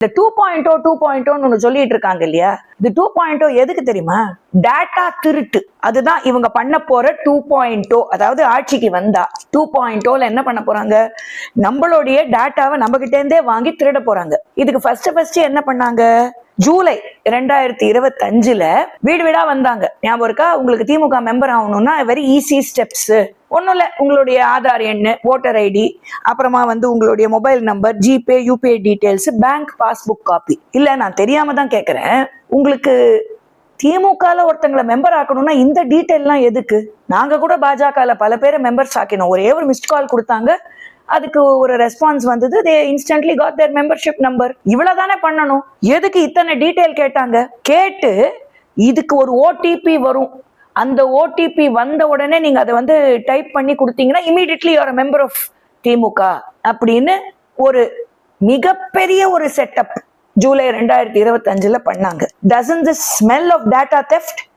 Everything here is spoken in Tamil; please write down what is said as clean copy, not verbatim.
இந்த 2.0 ஒன்னு சொல்லிட்டு இருக்காங்க இல்லையா, இது 2.0 எதுக்கு தெரியுமா? டேட்டா திருட்டு. அதுதான் இவங்க பண்ண போற 2.0. அதாவது ஆட்சிக்கு வந்தா 2.0ல என்ன பண்ண போறாங்க? நம்மளுடைய டேட்டாவை நம்ம கிட்ட இருந்தே வாங்கி திருட போறாங்க. இதுக்கு ஃபர்ஸ்ட் என்ன பண்ணாங்க? ஜூலை 2025ல வீடு வீடா வந்தாங்க. ஞாபகம் இருக்கா உங்களுக்கு? திமுக மெம்பர் ஆகணும்னா வெரி ஈஸி ஸ்டெப்ஸ். ஒன்றும் இல்லை, உங்களுடைய ஆதார் எண்ணு, ஓட்டர் ஐடி, அப்புறமா உங்களுடைய mobile number, GPay, UPI details, bank passbook copy. இல்லை, நான் தெரியாம தான் கேட்குறேன். உங்களுக்கு திமுகல ஒருத்தங்களை மெம்பர் ஆக்கணும்னா இந்த டீட்டெயில்லாம் எதுக்கு? நாங்க கூட பாஜகல பல பேரை மெம்பர்ஸ் ஆக்கினோம். ஒரே ஒரு மிஸ்ட் கால் கொடுத்தாங்க, அதுக்கு ஒரு ரெஸ்பான்ஸ் வந்தது, they instantly got their membership number. இவ்வளவுதானே பண்ணணும். எதுக்கு இத்தனை டீடைல் கேட்டாங்க? கேட்டு இதுக்கு ஒரு ஓடிபி வரும். அந்த ஓடிபி வந்த உடனே நீங்க அதை டைப் பண்ணி கொடுத்தீங்கன்னா immediately you are a member of திமுக அப்படின்னு ஒரு மிகப்பெரிய ஒரு செட்டப் ஜூலை 2025ல பண்ணாங்க. Doesn't this smell of data theft?